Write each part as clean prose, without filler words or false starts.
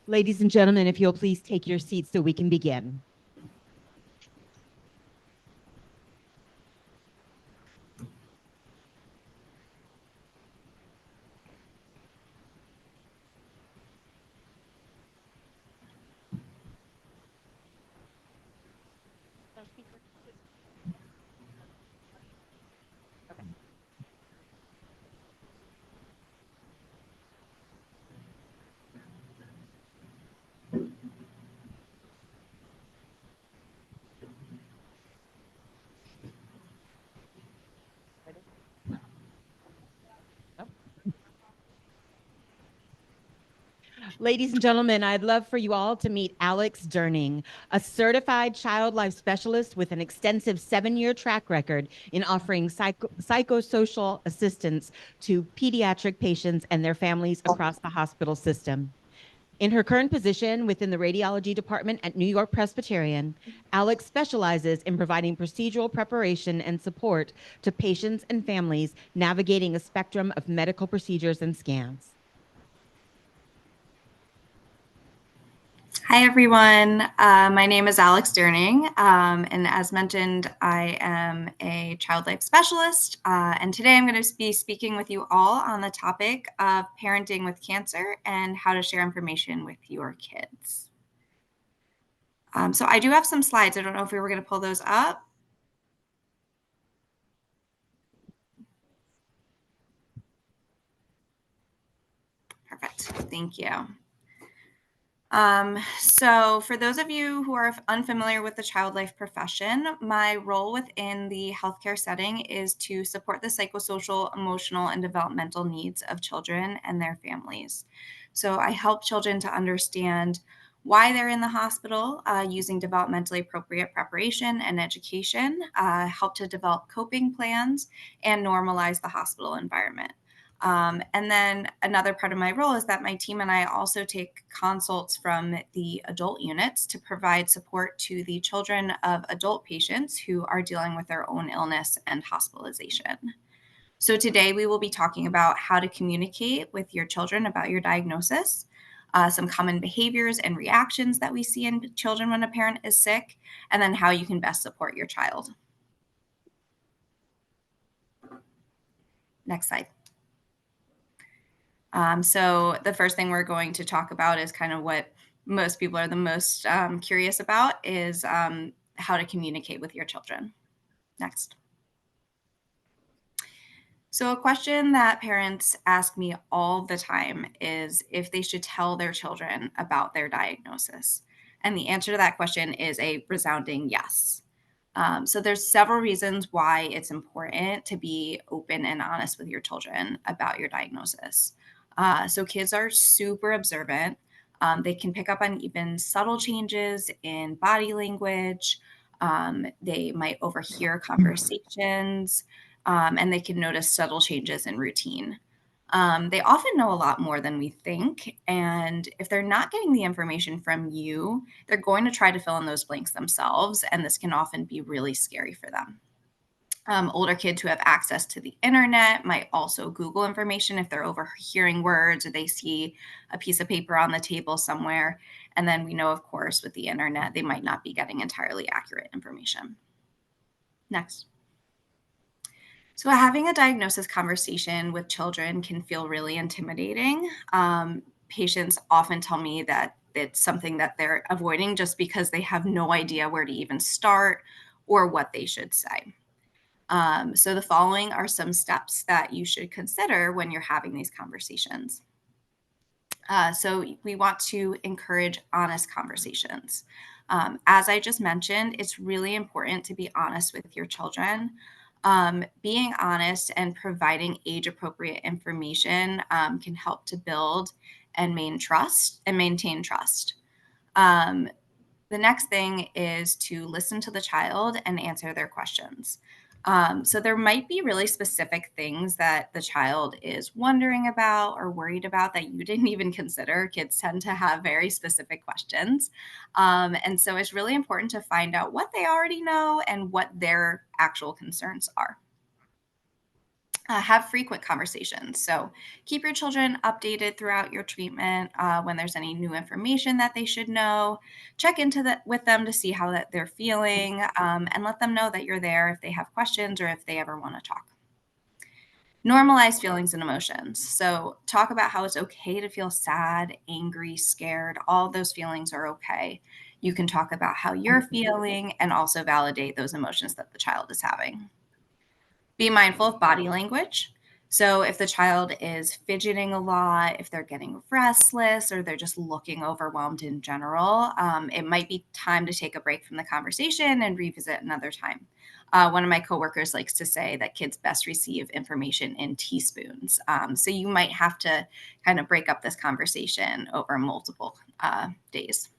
Ladies and gentlemen, if you'll please take your seats so we can begin. Ladies and gentlemen, I'd love for you all to meet Alex Durning, a certified child life specialist with an extensive 7-year track record in offering psychosocial assistance to pediatric patients and their families across the hospital system. In her current position within the radiology department at New York Presbyterian, Alex specializes in providing procedural preparation and support to patients and families navigating a spectrum of medical procedures and scans. Hi, everyone. My name is Alex Durning, and as mentioned, I am a child life specialist, and today I'm going to be speaking with you all on the topic of parenting with cancer and how to share information with your kids. So I do have some slides. I don't know if we were going to pull those up. Perfect. Thank you. So for those of you who are unfamiliar with the child life profession, my role within the healthcare setting is to support the psychosocial, emotional, and developmental needs of children and their families. So I help children to understand why they're in the hospital using developmentally appropriate preparation and education, help to develop coping plans, and normalize the hospital environment. And then another part of my role is that my team and I also take consults from the adult units to provide support to the children of adult patients who are dealing with their own illness and hospitalization. So today we will be talking about how to communicate with your children about your diagnosis, some common behaviors and reactions that we see in children when a parent is sick, and then how you can best support your child. Next slide. So the first thing we're going to talk about is kind of what most people are the most curious about is how to communicate with your children. Next. So a question that parents ask me all the time is if they should tell their children about their diagnosis. And the answer to that question is a resounding yes. So there's several reasons why it's important to be open and honest with your children about your diagnosis. So kids are super observant. They can pick up on even subtle changes in body language. They might overhear conversations, and they can notice subtle changes in routine. They often know a lot more than we think. And if they're not getting the information from you, they're going to try to fill in those blanks themselves. And this can often be really scary for them. Older kids who have access to the internet might also Google information if they're overhearing words or they see a piece of paper on the table somewhere. And then we know, of course, with the internet, they might not be getting entirely accurate information. Next. So having a diagnosis conversation with children can feel really intimidating. Patients often tell me that it's something that they're avoiding just because they have no idea where to even start or what they should say. So the following are some steps that you should consider when you're having these conversations. So we want to encourage honest conversations. As I just mentioned, it's really important to be honest with your children. Being honest and providing age-appropriate information can help to build and maintain trust. The next thing is to listen to the child and answer their questions. So there might be really specific things that the child is wondering about or worried about that you didn't even consider. Kids tend to have very specific questions. And so it's really important to find out what they already know and what their actual concerns are. Have frequent conversations. So keep your children updated throughout your treatment when there's any new information that they should know. Check with them to see how that they're feeling, and let them know that you're there if they have questions or if they ever want to talk. Normalize feelings and emotions. So talk about how it's okay to feel sad, angry, scared. All those feelings are okay. You can talk about how you're feeling and also validate those emotions that the child is having. Be mindful of body language. So if the child is fidgeting a lot, if they're getting restless, or they're just looking overwhelmed in general, it might be time to take a break from the conversation and revisit another time. One of my coworkers likes to say that kids best receive information in teaspoons. So you might have to kind of break up this conversation over multiple days.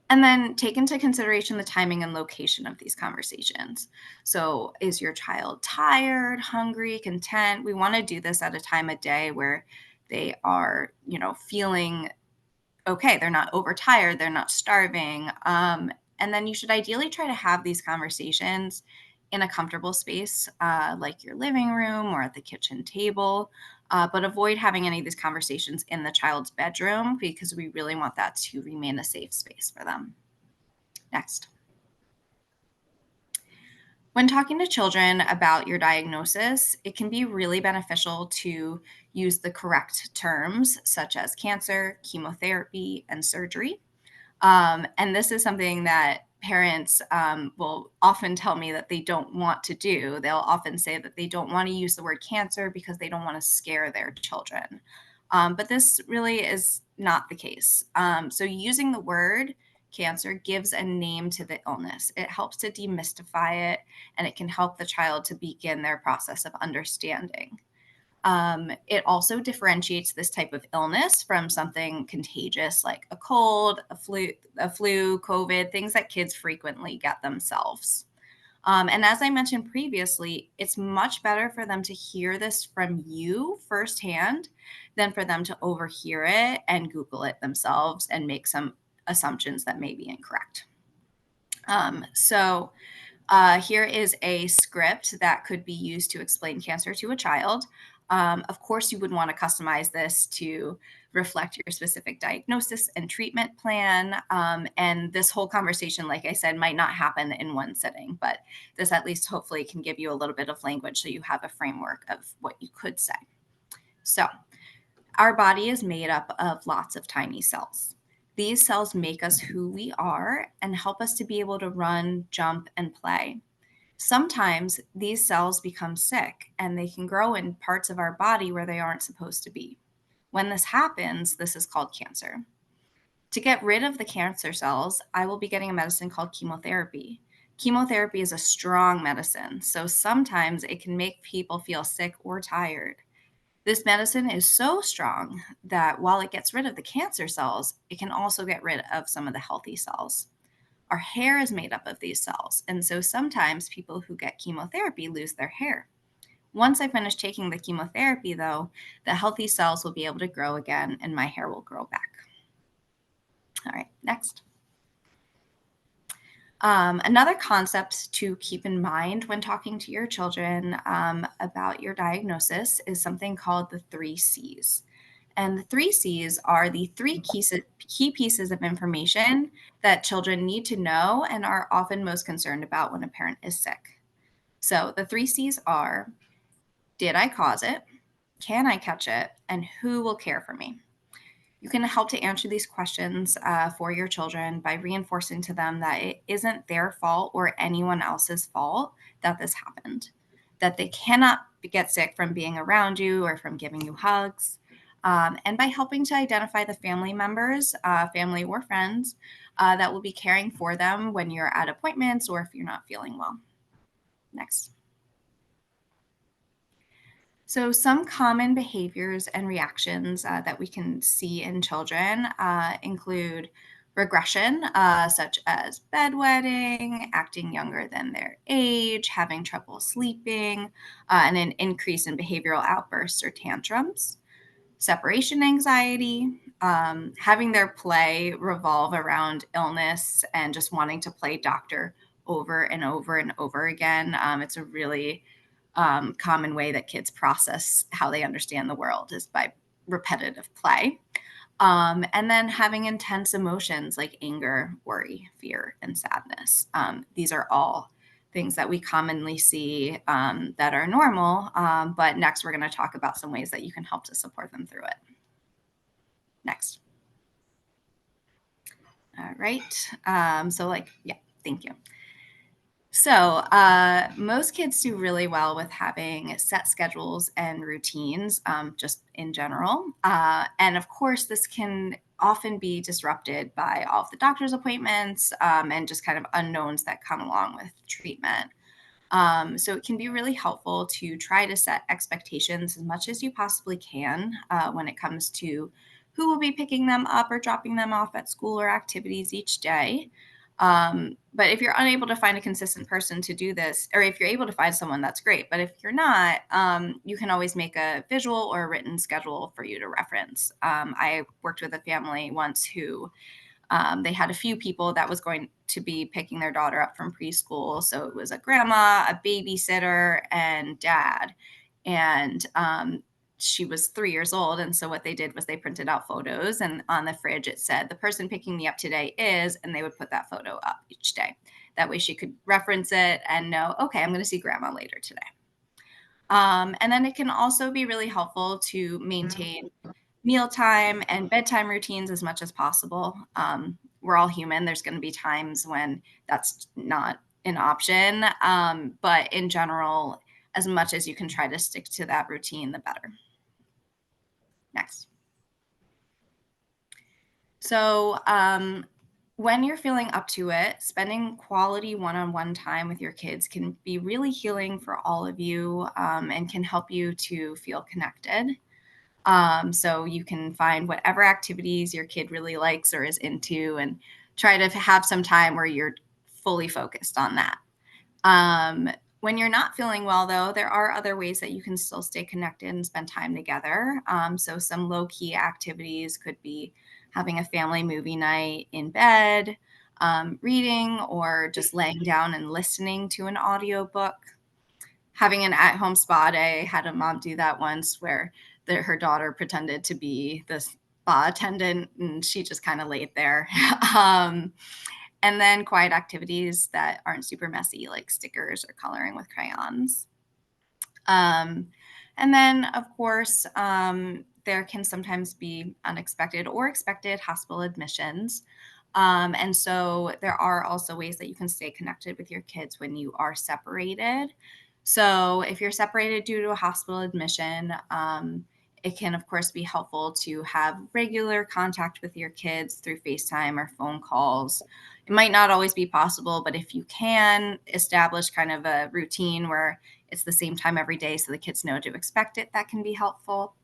And then take into consideration the timing and location of these conversations. So, is your child tired, hungry, content? We want to do this at a time of day where they are, feeling okay. They're not overtired, they're not starving. And then you should ideally try to have these conversations in a comfortable space, like your living room or at the kitchen table. But avoid having any of these conversations in the child's bedroom because we really want that to remain a safe space for them. Next. When talking to children about your diagnosis, it can be really beneficial to use the correct terms such as cancer, chemotherapy, and surgery. And this is something that parents will often tell me that they don't want to do. They'll often say that they don't want to use the word cancer because they don't want to scare their children. But this really is not the case. So, using the word cancer gives a name to the illness. It helps to demystify it, and it can help the child to begin their process of understanding. It also differentiates this type of illness from something contagious like a cold, a flu, COVID, things that kids frequently get themselves. And as I mentioned previously, it's much better for them to hear this from you firsthand than for them to overhear it and Google it themselves and make some assumptions that may be incorrect. Here is a script that could be used to explain cancer to a child. Of course, you would want to customize this to reflect your specific diagnosis and treatment plan. And this whole conversation, like I said, might not happen in one sitting, but this at least hopefully can give you a little bit of language so you have a framework of what you could say. So, our body is made up of lots of tiny cells. These cells make us who we are and help us to be able to run, jump, and play. Sometimes these cells become sick and they can grow in parts of our body where they aren't supposed to be. When this happens, this is called cancer. To get rid of the cancer cells, I will be getting a medicine called chemotherapy. Chemotherapy is a strong medicine, so sometimes it can make people feel sick or tired. This medicine is so strong that while it gets rid of the cancer cells, it can also get rid of some of the healthy cells. Our hair is made up of these cells, and so sometimes people who get chemotherapy lose their hair. Once I finish taking the chemotherapy, though, the healthy cells will be able to grow again and my hair will grow back. All right, next. Another concept to keep in mind when talking to your children about your diagnosis is something called the 3 C's. And the 3 C's are the key pieces of information that children need to know and are often most concerned about when a parent is sick. So the 3 C's are: did I cause it? Can I catch it? And who will care for me? You can help to answer these questions for your children by reinforcing to them that it isn't their fault or anyone else's fault that this happened, that they cannot get sick from being around you or from giving you hugs. And by helping to identify the family members, family or friends, that will be caring for them when you're at appointments or if you're not feeling well. Next. So, some common behaviors and reactions that we can see in children include regression, such as bedwetting, acting younger than their age, having trouble sleeping, and an increase in behavioral outbursts or tantrums. Separation anxiety, having their play revolve around illness and just wanting to play doctor over and over and over again. It's a really common way that kids process how they understand the world is by repetitive play. And then having intense emotions like anger, worry, fear, and sadness. These are all things that we commonly see that are normal. But next, we're going to talk about some ways that you can help to support them through it. Next. All right. Thank you. So, most kids do really well with having set schedules and routines, just in general. And of course, this can often be disrupted by all of the doctor's appointments and just kind of unknowns that come along with treatment. So, it can be really helpful to try to set expectations as much as you possibly can when it comes to who will be picking them up or dropping them off at school or activities each day. But if you're unable to find a consistent person to do this, or if you're able to find someone, that's great. But if you're not, you can always make a visual or a written schedule for you to reference. I worked with a family once who they had a few people that was going to be picking their daughter up from preschool. So it was a grandma, a babysitter, and dad. And she was 3 years old. And so what they did was they printed out photos, and on the fridge it said, the person picking me up today is, and they would put that photo up each day. That way she could reference it and know, okay, I'm going to see grandma later today. And then it can also be really helpful to maintain mealtime and bedtime routines as much as possible. We're all human. There's going to be times when that's not an option. But in general, as much as you can try to stick to that routine, the better. Next. So, when you're feeling up to it, spending quality one-on-one time with your kids can be really healing for all of you and can help you to feel connected. So you can find whatever activities your kid really likes or is into and try to have some time where you're fully focused on that. When you're not feeling well, though, there are other ways that you can still stay connected and spend time together. So some low-key activities could be having a family movie night in bed, reading, or just laying down and listening to an audiobook. Having an at-home spa day. Had a mom do that once where her daughter pretended to be the spa attendant and she just kind of laid there. And then quiet activities that aren't super messy, like stickers or coloring with crayons. And then, of course, there can sometimes be unexpected or expected hospital admissions. And so there are also ways that you can stay connected with your kids when you are separated. So if you're separated due to a hospital admission, it can, of course, be helpful to have regular contact with your kids through FaceTime or phone calls. It might not always be possible, but if you can establish kind of a routine where it's the same time every day so the kids know to expect it, that can be helpful.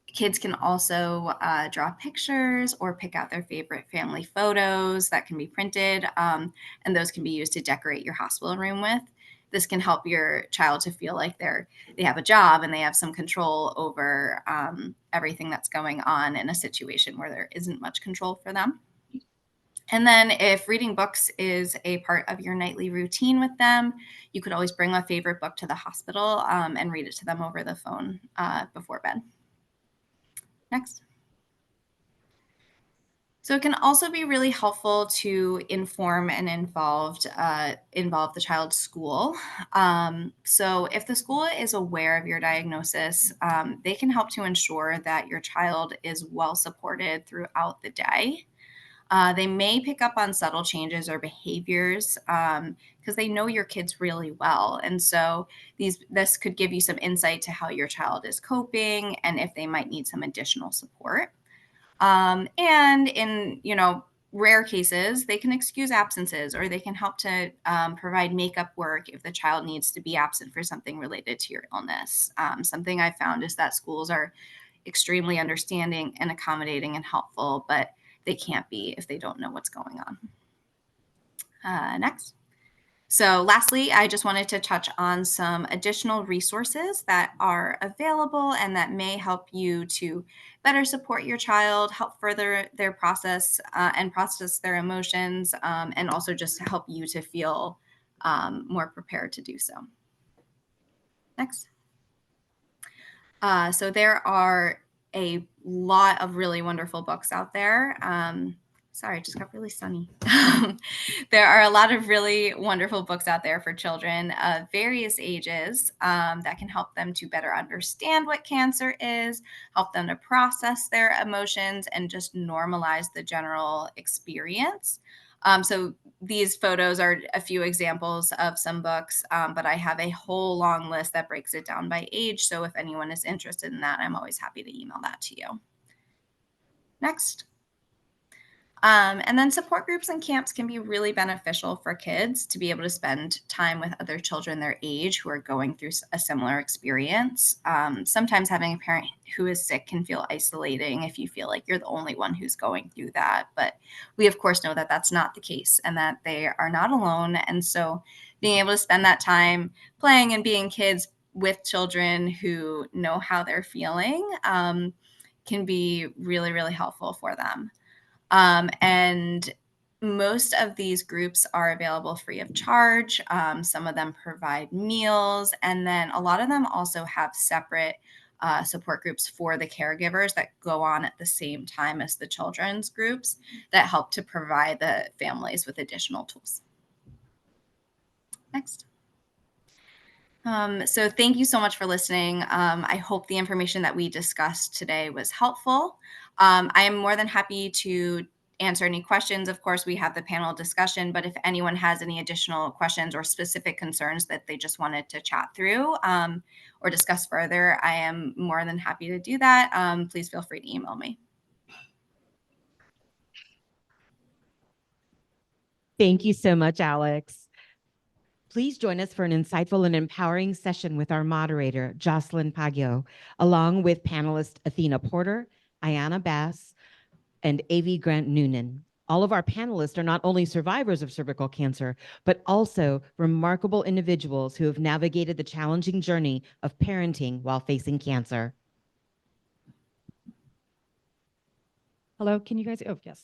Kids can also draw pictures or pick out their favorite family photos that can be printed, and those can be used to decorate your hospital room with. This can help your child to feel like they have a job and they have some control over everything that's going on in a situation where there isn't much control for them. And then if reading books is a part of your nightly routine with them, you could always bring a favorite book to the hospital and read it to them over the phone before bed. Next. So it can also be really helpful to inform and involve the child's school. So if the school is aware of your diagnosis, they can help to ensure that your child is well supported throughout the day. They may pick up on subtle changes or behaviors because they know your kids really well. And so this could give you some insight to how your child is coping and if they might need some additional support. And in, rare cases, they can excuse absences or they can help to provide makeup work if the child needs to be absent for something related to your illness. Something I found is that schools are extremely understanding and accommodating and helpful, but they can't be if they don't know what's going on. Next. So lastly, I just wanted to touch on some additional resources that are available and that may help you to better support your child, help further their process and process their emotions, and also just help you to feel more prepared to do so. Next. So there are a lot of really wonderful books out there. Sorry, it just got really sunny. There are a lot of really wonderful books out there for children of various ages that can help them to better understand what cancer is, help them to process their emotions, and just normalize the general experience. So these photos are a few examples of some books, but I have a whole long list that breaks it down by age. So if anyone is interested in that, I'm always happy to email that to you. Next. And then support groups and camps can be really beneficial for kids to be able to spend time with other children their age who are going through a similar experience. Sometimes having a parent who is sick can feel isolating if you feel like you're the only one who's going through that. But we, of course, know that that's not the case and that they are not alone. And so being able to spend that time playing and being kids with children who know how they're feeling can be really, really helpful for them. And most of these groups are available free of charge. Some of them provide meals, and then a lot of them also have separate support groups for the caregivers that go on at the same time as the children's groups that help to provide the families with additional tools. Next. So thank you so much for listening. I hope the information that we discussed today was helpful. I am more than happy to answer any questions. Of course, we have the panel discussion, but if anyone has any additional questions or specific concerns that they just wanted to chat through or discuss further, I am more than happy to do that. Please feel free to email me. Thank you so much, Alex. Please join us for an insightful and empowering session with our moderator, Joslyn Paguio, along with panelists Athena Porter, Ayanna Bass, and A.V. Grant Noonan. All of our panelists are not only survivors of cervical cancer, but also remarkable individuals who have navigated the challenging journey of parenting while facing cancer. Hello, can you guys? Oh, yes.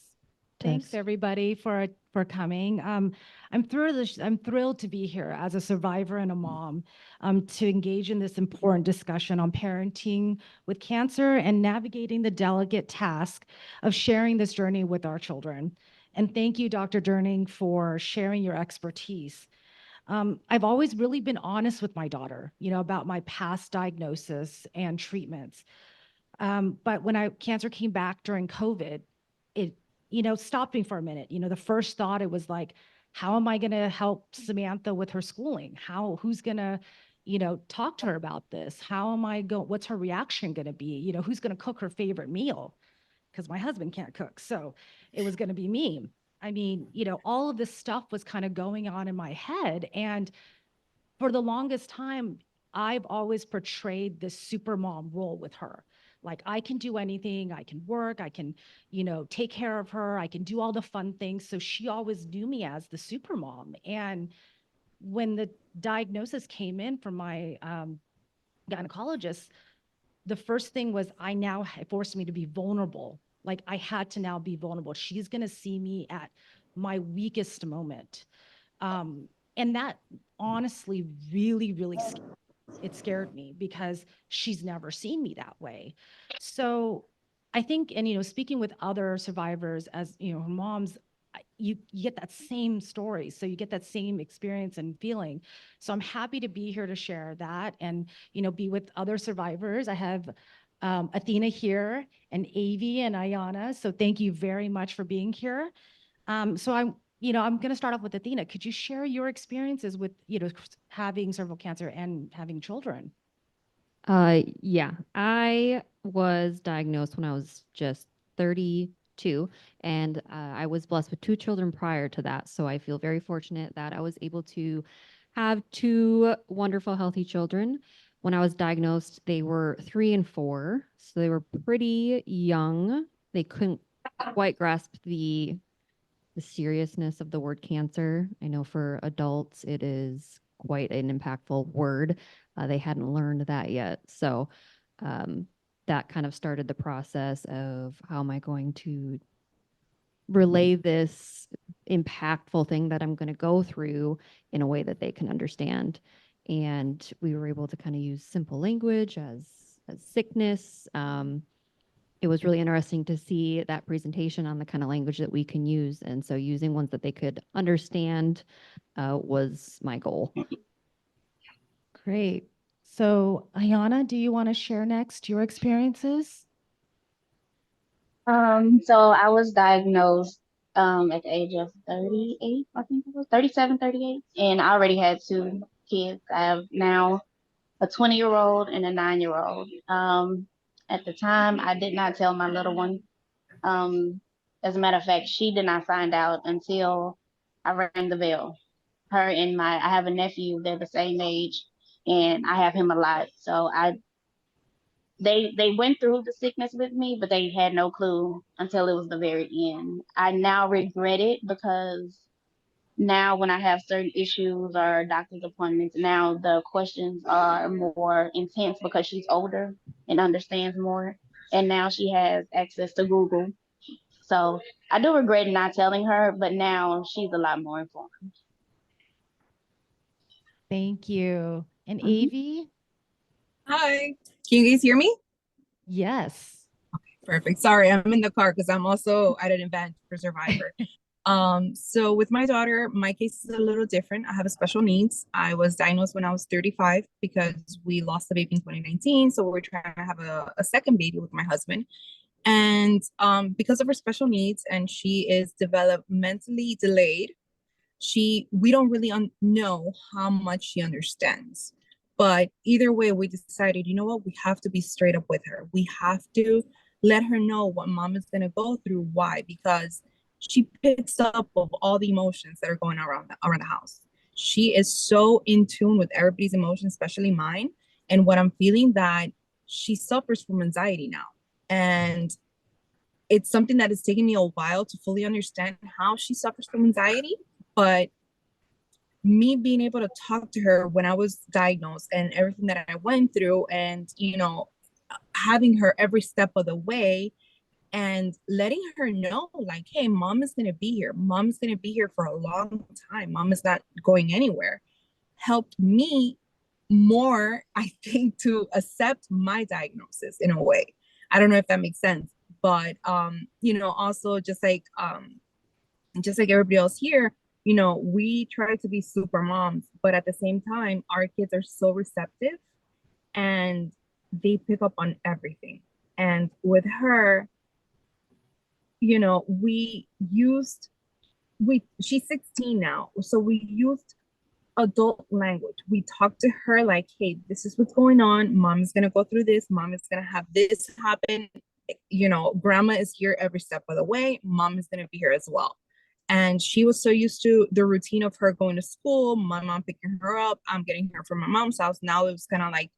Thanks everybody for coming. I'm thrilled to be here as a survivor and a mom to engage in this important discussion on parenting with cancer and navigating the delicate task of sharing this journey with our children. And thank you, Dr. Durning, for sharing your expertise. I've always really been honest with my daughter, about my past diagnosis and treatments. But when cancer came back during COVID, it, stopped me for a minute. The first thought, it was like, how am I going to help Samantha with her schooling? Who's going to, talk to her about this? What's her reaction going to be? Who's going to cook her favorite meal? Because my husband can't cook. So it was going to be me. I mean, all of this stuff was kind of going on in my head. And for the longest time, I've always portrayed this super mom role with her. Like, I can do anything, I can work, I can, take care of her, I can do all the fun things. So she always knew me as the super mom. And when the diagnosis came in from my gynecologist, the first thing was it forced me to be vulnerable. Like, I had to now be vulnerable. She's going to see me at my weakest moment. And that honestly really, really scared me because she's never seen me that way. So I think, and, speaking with other survivors as, her moms, you get that same story. So you get that same experience and feeling. So I'm happy to be here to share that and, be with other survivors. I have Athena here and Avi and Ayanna. So thank you very much for being here. So I'm going to start off with Athena. Could you share your experiences with, having cervical cancer and having children? Yeah, I was diagnosed when I was just 32, and I was blessed with 2 children prior to that. So I feel very fortunate that I was able to have 2 wonderful, healthy children. When I was diagnosed, they were 3 and 4, so they were pretty young. They couldn't quite grasp the seriousness of the word cancer. I know for adults, it is quite an impactful word. They hadn't learned that yet. So that kind of started the process of how am I going to relay this impactful thing that I'm going to go through in a way that they can understand. and we were able to kind of use simple language as sickness. It was really interesting to see that presentation on the kind of language that we can use. And so using ones that they could understand was my goal. Great. So, Ayanna, do you want to share next your experiences? So I was diagnosed at the age of 38, I think it was 37, 38, and I already had two kids. I have now a 20-year-old and a 9-year-old. At the time, I did not tell my little one. As a matter of fact, she did not find out until I rang the bell. Her and I have a nephew, they're the same age, and I have him a lot. So they went through the sickness with me, but they had no clue until it was the very end. I now regret it because now when I have certain issues or doctor's appointments, now the questions are more intense because she's older and understands more. And now she has access to Google. So I do regret not telling her, but now she's a lot more informed. Thank you. And Mhm. Avi? Hi. Can you guys hear me? Yes. Perfect. Sorry, I'm in the car because I'm also at an event for Survivor. So with my daughter, my case is a little different. I have a special needs. I was diagnosed when I was 35 because we lost a baby in 2019. So we're trying to have a second baby with my husband. And because of her special needs and she is developmentally delayed, we don't really know how much she understands. But either way, we decided, you know what, we have to be straight up with her. We have to let her know what mom is going to go through. Why? Because she picks up of all the emotions that are going around the house. She is so in tune with everybody's emotions, especially mine. And what I'm feeling, that she suffers from anxiety now. And it's something that is taking me a while to fully understand how she suffers from anxiety. But me being able to talk to her when I was diagnosed and everything that I went through, and having her every step of the way and letting her know, like, hey, mom is going to be here. Mom is going to be here for a long time. Mom is not going anywhere, helped me more, I think, to accept my diagnosis in a way. I don't know if that makes sense, but also just like everybody else here, we try to be super moms, but at the same time, our kids are so receptive and they pick up on everything. And with her, she's 16 now. So we used adult language. We talked to her like, hey, this is what's going on. Mom is going to go through this. Mom is going to have this happen. Grandma is here every step of the way. Mom is going to be here as well. And she was so used to the routine of her going to school, my mom picking her up, I'm getting her from my mom's house. Now it was kind of like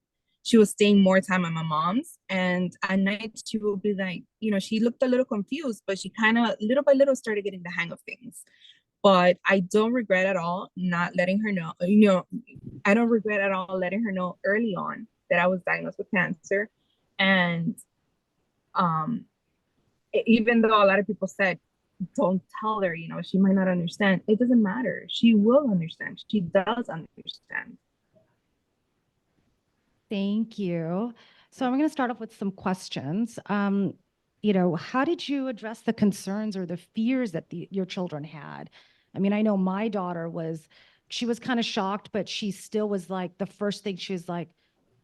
she was staying more time at my mom's. And at night, she would be like, she looked a little confused, but she kind of little by little started getting the hang of things. But I don't regret at all not letting her know, I don't regret at all letting her know early on that I was diagnosed with cancer. And even though a lot of people said, don't tell her, she might not understand. It doesn't matter. She will understand. She does understand. Thank you. So I'm going to start off with some questions. How did you address the concerns or the fears that your children had? I mean, I know my daughter she was kind of shocked, but she still was like, the first thing she was like,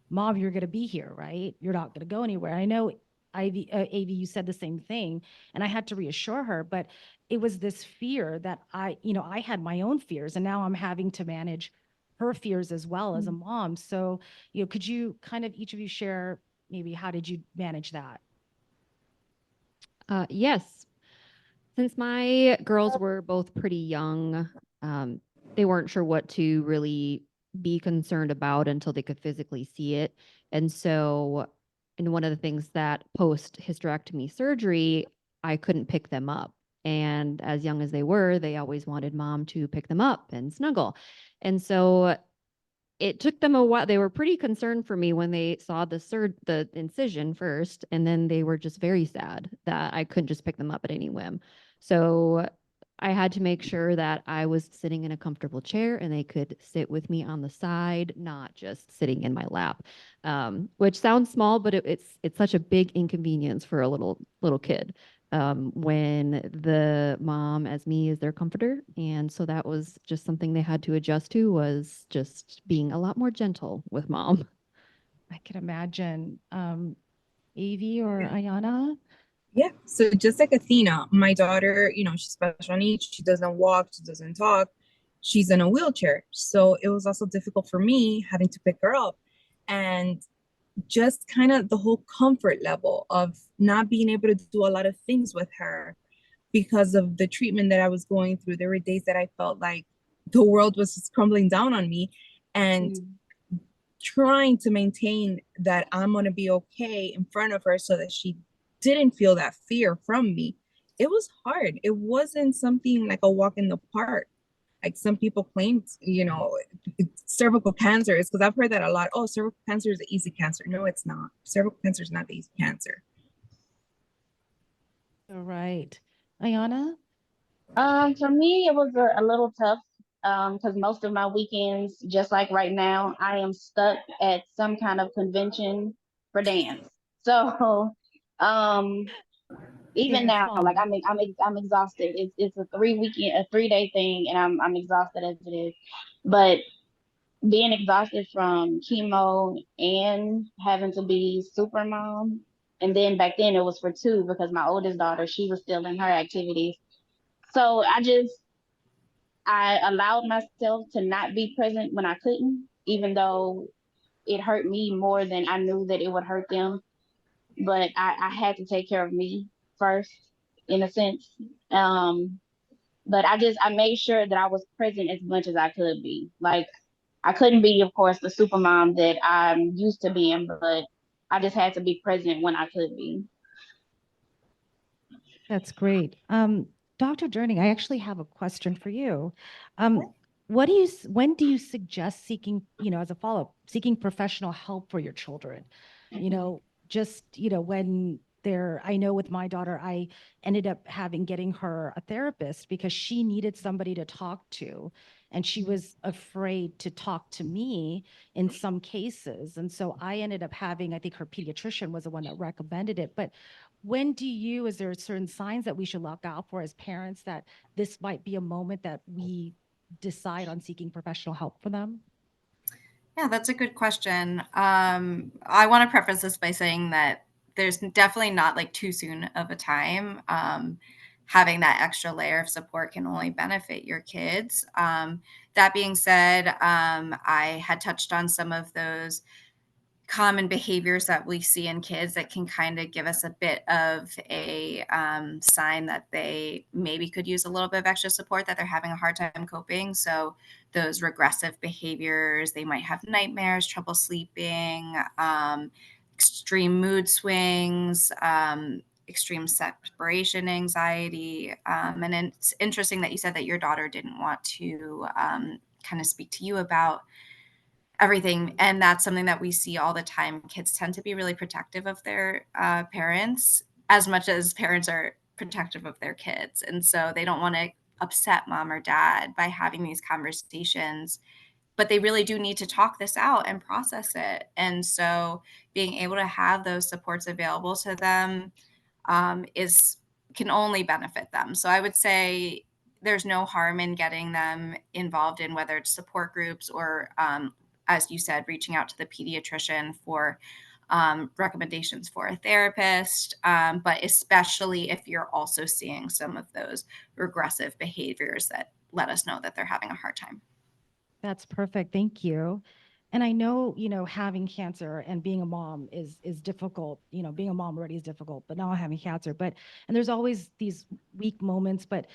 Mom, you're going to be here, right? You're not going to go anywhere. I know, Avi, you said the same thing, and I had to reassure her, but it was this fear that I had my own fears, and now I'm having to manage her fears as well as a mom. So, could you kind of each of you share maybe how did you manage that? Yes. Since my girls were both pretty young, they weren't sure what to really be concerned about until they could physically see it. And so, and one of the things that post hysterectomy surgery, I couldn't pick them up. And as young as they were, they always wanted mom to pick them up and snuggle. And so it took them a while. They were pretty concerned for me when they saw the incision first, and then they were just very sad that I couldn't just pick them up at any whim. So I had to make sure that I was sitting in a comfortable chair and they could sit with me on the side, not just sitting in my lap. Which sounds small, but it's such a big inconvenience for a little kid when the mom as me is their comforter. And so that was just something they had to adjust to, was just being a lot more gentle with mom. I can imagine. Avi or Ayanna? Yeah. So just like Athena, my daughter, she's special needs. She doesn't walk, she doesn't talk. She's in a wheelchair. So it was also difficult for me having to pick her up. And just kind of the whole comfort level of not being able to do a lot of things with her because of the treatment that I was going through. There were days that I felt like the world was just crumbling down on me. And trying to maintain that I'm going to be okay in front of her so that she didn't feel that fear from me. It was hard. It wasn't something like a walk in the park. Like some people claim, cervical cancer is, because I've heard that a lot. Oh, cervical cancer is an easy cancer. No, it's not. Cervical cancer is not the easy cancer. All right. Ayanna? For me, it was a little tough because most of my weekends, just like right now, I am stuck at some kind of convention for dance. So, um, even Dance now, like mom. I'm exhausted. It's a 3 day thing, and I'm exhausted as it is. But being exhausted from chemo and having to be super mom, and then back then it was for two because my oldest daughter, she was still in her activities. So I allowed myself to not be present when I couldn't, even though it hurt me more than I knew that it would hurt them. But I had to take care of me first, in a sense. But I made sure that I was present as much as I could be. Like I couldn't be, of course, the super mom that I'm used to being, but I just had to be present when I could be. That's great. Dr. Durning, I actually have a question for you. When do you suggest seeking, as a follow-up, seeking professional help for your children? When I know with my daughter, I ended up getting her a therapist because she needed somebody to talk to. And she was afraid to talk to me in some cases. And so I ended up I think her pediatrician was the one that recommended it. But is there certain signs that we should look out for as parents that this might be a moment that we decide on seeking professional help for them? Yeah, that's a good question. I want to preface this by saying that there's definitely not like too soon of a time. Having that extra layer of support can only benefit your kids. That being said, I had touched on some of those common behaviors that we see in kids that can kind of give us a bit of a sign that they maybe could use a little bit of extra support, that they're having a hard time coping. So those regressive behaviors, they might have nightmares, trouble sleeping, extreme mood swings, extreme separation anxiety. And it's interesting that you said that your daughter didn't want to kind of speak to you about everything. And that's something that we see all the time. Kids tend to be really protective of their parents as much as parents are protective of their kids. And so they don't want to upset mom or dad by having these conversations, but they really do need to talk this out and process it. And so being able to have those supports available to them can only benefit them. So I would say there's no harm in getting them involved in whether it's support groups or as you said, reaching out to the pediatrician for recommendations for a therapist, but especially if you're also seeing some of those regressive behaviors that let us know that they're having a hard time. That's perfect. Thank you. And I know, having cancer and being a mom is difficult. Being a mom already is difficult, but now having cancer. And there's always these weak moments. But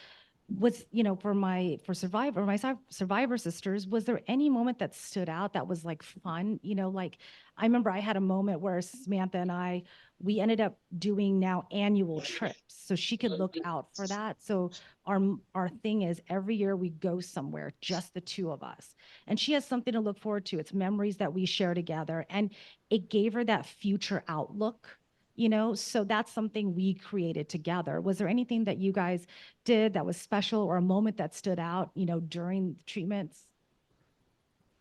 for survivor sisters, was there any moment that stood out that was like fun? Like I remember I had a moment where Samantha and we ended up doing now annual trips so she could look out for that. So our thing is every year we go somewhere, just the two of us, and she has something to look forward to. It's memories that we share together, and it gave her that future outlook So that's something we created together. Was there anything that you guys did that was special, or a moment that stood out, during treatments?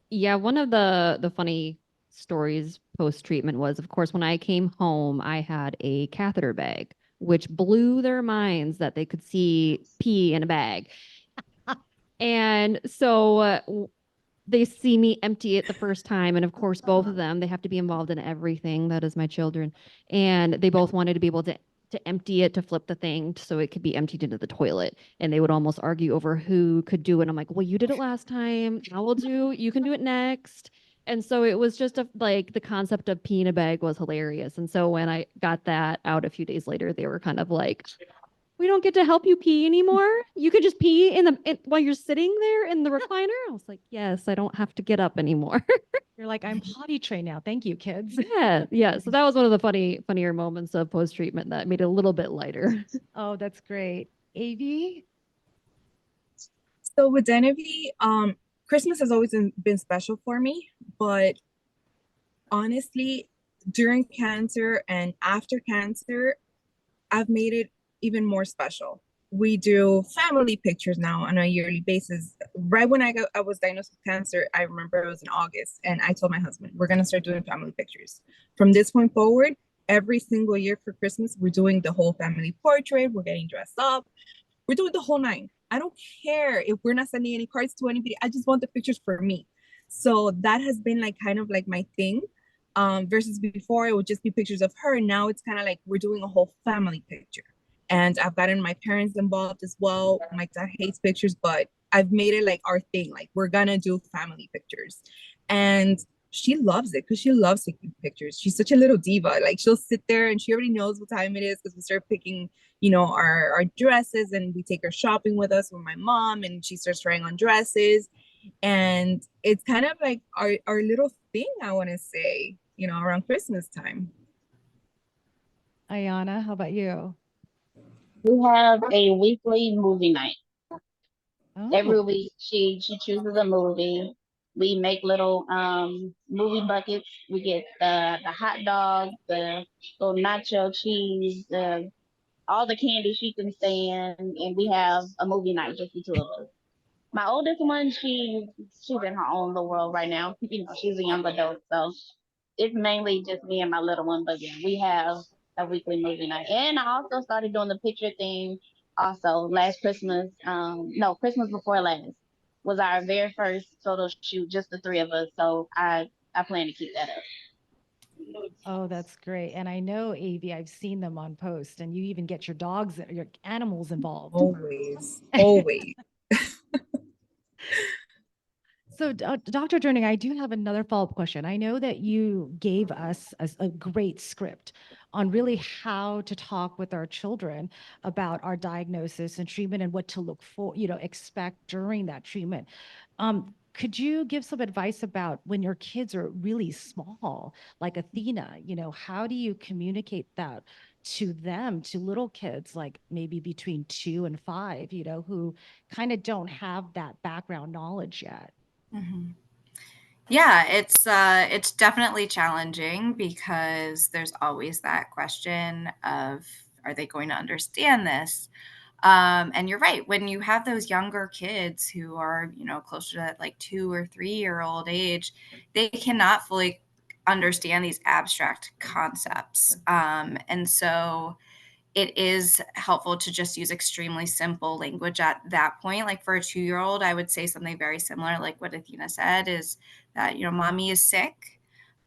Yeah, one of the funny stories post treatment was, of course, when I came home, I had a catheter bag, which blew their minds that they could see pee in a bag. And so they see me empty it the first time. And of course, both of them, they have to be involved in everything. That is my children. And they both wanted to be able to empty it, to flip the thing so it could be emptied into the toilet. And they would almost argue over who could do it. I'm like, well, you did it last time. I will do, you can do it next. And so it was just like the concept of pee in a bag was hilarious. And so when I got that out a few days later, they were kind of like, we don't get to help you pee anymore. You could just pee while you're sitting there in the recliner. I was like, yes, I don't have to get up anymore. You're like, I'm potty trained now. Thank you, kids. Yeah. So that was one of the funnier moments of post treatment that made it a little bit lighter. Oh, that's great. AV? So with Genevieve, Christmas has always been special for me, but honestly, during cancer and after cancer, I've made it even more special. We do family pictures now on a yearly basis. Right when I was diagnosed with cancer, I remember it was in August, and I told my husband, we're gonna start doing family pictures. From this point forward, every single year for Christmas, we're doing the whole family portrait, we're getting dressed up, we're doing the whole nine. I don't care if we're not sending any cards to anybody. I just want the pictures for me. So that has been like kind of like my thing. Versus before it would just be pictures of her. Now it's kind of like we're doing a whole family picture. And I've gotten my parents involved as well. My dad hates pictures, but I've made it like our thing. Like we're gonna do family pictures. And she loves it because she loves taking pictures. She's such a little diva. Like she'll sit there and she already knows what time it is because we start picking, our dresses, and we take her shopping with us with my mom, and she starts trying on dresses. And it's kind of like our little thing, I want to say, around Christmas time. Ayanna, how about you? We have a weekly movie night. Every Oh, week she chooses a movie. We make little movie buckets. We get the hot dog, the little nacho cheese, all the candy she can stand, and we have a movie night, just the two of us. My oldest one, she's in her own little world right now. She's a young adult, so it's mainly just me and my little one. But yeah, we have a weekly movie night, and I also started doing the picture thing. Also, last Christmas, no, Christmas before last was our very first photo shoot, just the three of us. So I plan to keep that up. oh, that's great. And I know, AV, I've seen them on post, and you even get your dogs, your animals involved. Always, always. So, Dr. Durning, I do have another follow-up question. I know that you gave us a great script on really how to talk with our children about our diagnosis and treatment and what to look for, expect during that treatment. Could you give some advice about when your kids are really small, like Athena, how do you communicate that to them, to little kids, like maybe between 2 and 5, who kind of don't have that background knowledge yet? Mm-hmm. Yeah, it's definitely challenging because there's always that question of, are they going to understand this? And you're right, when you have those younger kids who are, closer to that like 2 or 3 year old age, they cannot fully understand these abstract concepts. And so it is helpful to just use extremely simple language at that point. Like for a 2 year old, I would say something very similar, like what Athena said, is that, mommy is sick,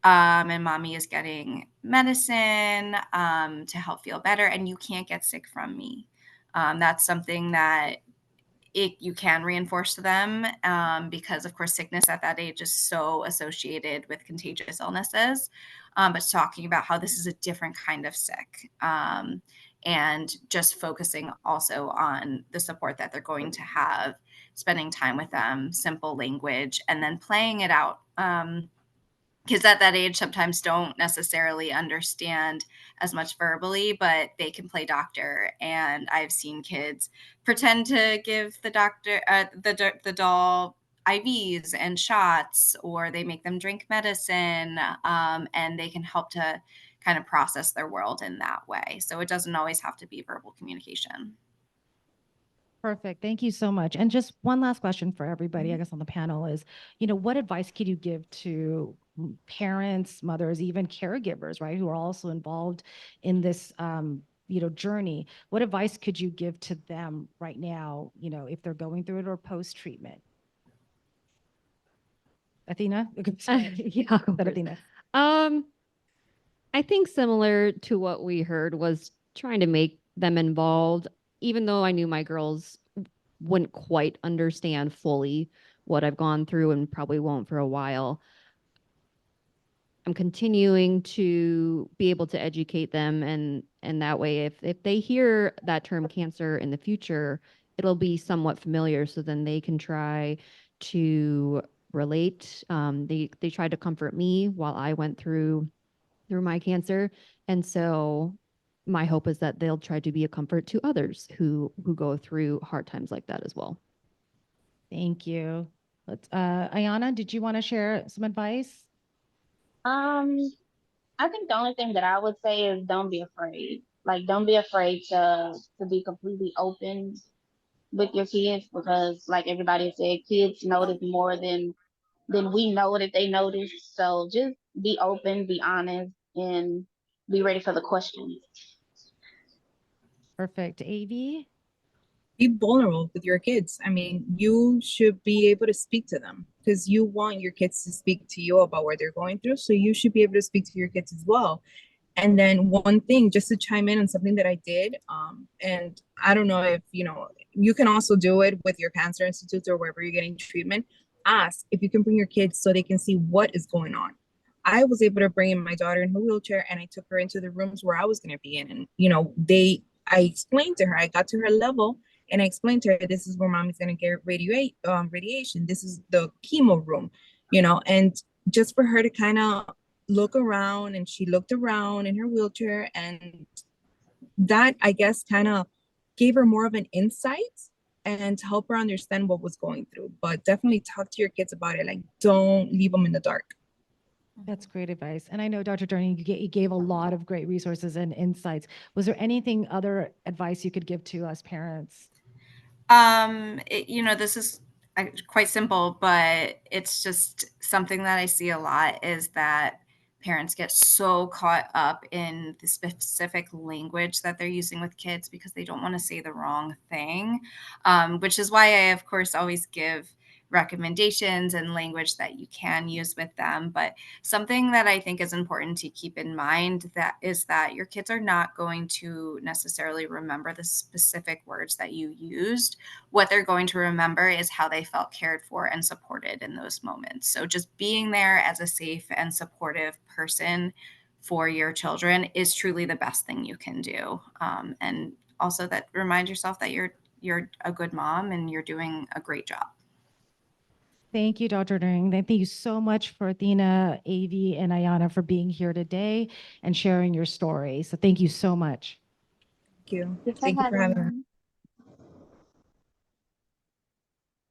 and mommy is getting medicine to help feel better, and you can't get sick from me. That's something that you can reinforce to them, because of course sickness at that age is so associated with contagious illnesses, but talking about how this is a different kind of sick, and just focusing also on the support that they're going to have, spending time with them, simple language, and then playing it out. Kids at that age sometimes don't necessarily understand as much verbally, but they can play doctor. And I've seen kids pretend to give the doctor, the doll, IVs and shots, or they make them drink medicine, and they can help to kind of process their world in that way. So it doesn't always have to be verbal communication. Perfect. Thank you so much. And just one last question for everybody, I guess, on the panel is, what advice could you give to parents, mothers, even caregivers, right, who are also involved in this, journey? What advice could you give to them right now, if they're going through it or post-treatment? Athena? Yeah, I'll go That first. Athena. I think similar to what we heard was trying to make them involved, even though I knew my girls wouldn't quite understand fully what I've gone through and probably won't for a while. I'm continuing to be able to educate them, and that way if they hear that term cancer in the future, it'll be somewhat familiar, so then they can try to relate. They tried to comfort me while I went through my cancer, and so my hope is that they'll try to be a comfort to others who go through hard times like that as well. Thank you. Ayanna, did you want to share some advice? I think the only thing that I would say is don't be afraid. Like, don't be afraid to be completely open with your kids, because, like everybody said, kids notice more than we know that they notice. So just be open, be honest, and be ready for the questions. Perfect. AV? Be vulnerable with your kids. I mean, you should be able to speak to them because you want your kids to speak to you about what they're going through. So you should be able to speak to your kids as well. And then one thing, just to chime in on something that I did, and I don't know if, you can also do it with your cancer institutes or wherever you're getting treatment. Ask if you can bring your kids so they can see what is going on. I was able to bring in my daughter in her wheelchair, and I took her into the rooms where I was going to be in. And, I explained to her, I got to her level, and I explained to her, this is where mommy's going to get radiation. This is the chemo room, and just for her to kind of look around, and she looked around in her wheelchair, and that, I guess, kind of gave her more of an insight and to help her understand what was going through. But definitely talk to your kids about it. Like, don't leave them in the dark. That's great advice. And I know, Dr. Durning, you gave a lot of great resources and insights. Was there anything other advice you could give to us parents? This is quite simple, but it's just something that I see a lot is that parents get so caught up in the specific language that they're using with kids because they don't want to say the wrong thing, which is why I, of course, always give recommendations and language that you can use with them. But something that I think is important to keep in mind that your kids are not going to necessarily remember the specific words that you used. What they're going to remember is how they felt cared for and supported in those moments. So just being there as a safe and supportive person for your children is truly the best thing you can do. And also that remind yourself that you're a good mom and you're doing a great job. Thank you, Dr. Durning. Thank you so much for Athena, AV, and Ayanna for being here today and sharing your story. So thank you so much. Thank you. Thanks Thank you for having me.